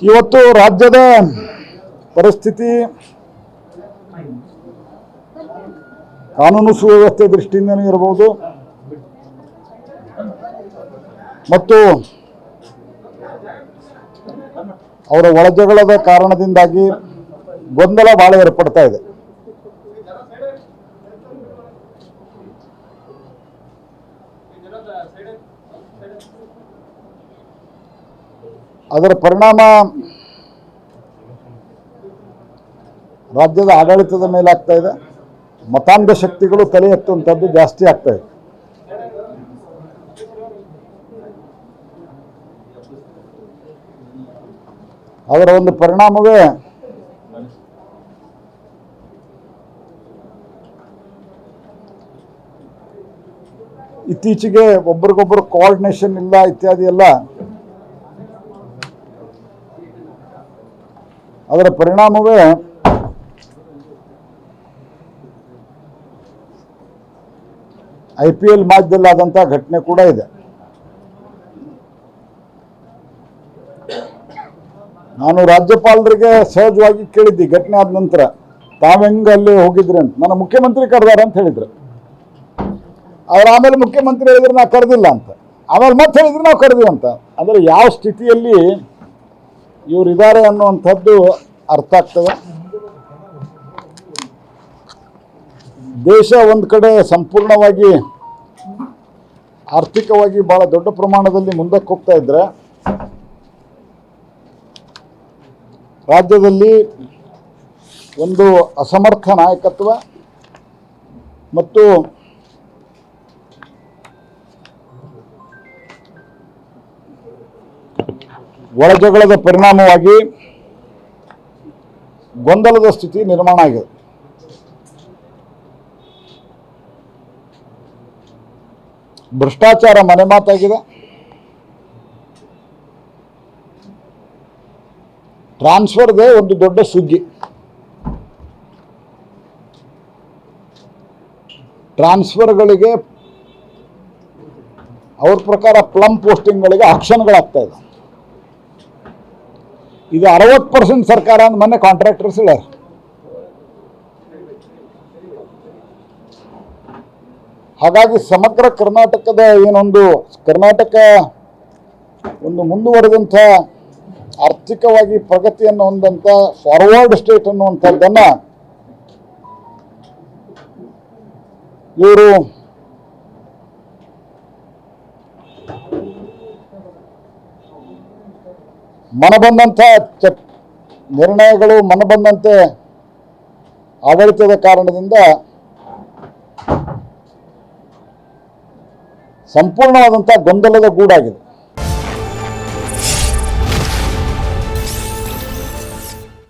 ಇವತ್ತು ರಾಜ್ಯದ ಪರಿಸ್ಥಿತಿ ಕಾನೂನು ಸುವ್ಯವಸ್ಥೆ ದೃಷ್ಟಿಯಿಂದನೂ ಇರಬಹುದು ಮತ್ತು ಅವರ ಒಳಜಗಳದ ಕಾರಣದಿಂದಾಗಿ ಗೊಂದಲ ಬಹಳ ಏರ್ಪಡ್ತಾ ಇದೆ. ಅದರ ಪರಿಣಾಮ ರಾಜ್ಯದ ಆಡಳಿತದ ಮೇಲೆ ಆಗ್ತಾ ಇದೆ. ಮತಾಂಧ ಶಕ್ತಿಗಳು ತಲೆ ಎತ್ತುವಂಥದ್ದು ಜಾಸ್ತಿ ಆಗ್ತಾ ಇದೆ. ಅದರ ಒಂದು ಪರಿಣಾಮವೇ ಇತ್ತೀಚೆಗೆ ಒಬ್ರಿಗೊಬ್ಬರು ಕೋಆರ್ಡಿನೇಷನ್ ಇಲ್ಲ ಇತ್ಯಾದಿ ಎಲ್ಲ. ಅದರ ಪರಿಣಾಮವೇ IPL ಮ್ಯಾಚ್ದಲ್ಲಿ ಆದಂಥ ಘಟನೆ ಕೂಡ ಇದೆ. ನಾನು ರಾಜ್ಯಪಾಲರಿಗೆ ಸಹಜವಾಗಿ ಕೇಳಿದ್ದೆ ಘಟನೆ ಆದ ನಂತರ, ತಾವೆಂಗೆ ಅಲ್ಲಿ ಹೋಗಿದ್ರಿ ಅಂತ. ನನ್ನ ಮುಖ್ಯಮಂತ್ರಿ ಕರೆದಾರ ಅಂತ ಹೇಳಿದ್ರು. ಅವ್ರು ಆಮೇಲೆ ಮುಖ್ಯಮಂತ್ರಿ ಹೇಳಿದ್ರೆ ನಾವು ಕರೆದಿಲ್ಲ ಅಂತ, ಆಮೇಲೆ ಮತ್ತೆ ಹೇಳಿದ್ರೆ ನಾವು ಕರೆದಿವಿ ಅಂತ. ಅಂದರೆ ಯಾವ ಸ್ಥಿತಿಯಲ್ಲಿ ಇವರಿದ್ದಾರೆ ಅನ್ನುವಂಥದ್ದು ಅರ್ಥ ಆಗ್ತದೆ. ದೇಶ ಒಂದು ಕಡೆ ಸಂಪೂರ್ಣವಾಗಿ ಆರ್ಥಿಕವಾಗಿ ಭಾಳ ದೊಡ್ಡ ಪ್ರಮಾಣದಲ್ಲಿ ಮುಂದಕ್ಕೆ ಹೋಗ್ತಾ ಇದ್ದರೆ, ರಾಜ್ಯದಲ್ಲಿ ಒಂದು ಅಸಮರ್ಥ ನಾಯಕತ್ವ ಮತ್ತು ಒಳಜಗಳದ ಪರಿಣಾಮವಾಗಿ ಗೊಂದಲದ ಸ್ಥಿತಿ ನಿರ್ಮಾಣ ಆಗಿದೆ. ಭ್ರಷ್ಟಾಚಾರ ಮನೆಮಾತಾಗಿದೆ. ಟ್ರಾನ್ಸ್ಫರ್ದೇ ಒಂದು ದೊಡ್ಡ ಸುಗ್ಗಿ. ಟ್ರಾನ್ಸ್ಫರ್ಗಳಿಗೆ ಅವ್ರ ಪ್ರಕಾರ ಪ್ಲಮ್ ಪೋಸ್ಟಿಂಗ್ಗಳಿಗೆ ಆಕ್ಷನ್ಗಳಾಗ್ತಾ ಇದೆ. ಇದು 60% ಸರ್ಕಾರ ಅಂತ ಮೊನ್ನೆ ಕಾಂಟ್ರಾಕ್ಟರ್ಸ್ ಹೇಳ್ಯಾರ. ಹಾಗಾಗಿ ಸಮಗ್ರ ಕರ್ನಾಟಕದ ಕರ್ನಾಟಕ ಒಂದು ಮುಂದುವರೆದಂಥ ಆರ್ಥಿಕವಾಗಿ ಪ್ರಗತಿಯನ್ನು ಹೊಂದಂಥ ಫಾರ್ವರ್ಡ್ ಸ್ಟೇಟ್ ಅನ್ನುವಂಥದ್ದನ್ನು ಇವರು ಮನಬಂದಂಥ ನಿರ್ಣಯಗಳು, ಮನಬಂದಂತೆ ಆಡಳಿತದ ಕಾರಣದಿಂದ ಸಂಪೂರ್ಣವಾದಂಥ ಗೊಂದಲದ ಗೂಡಾಗಿದೆ.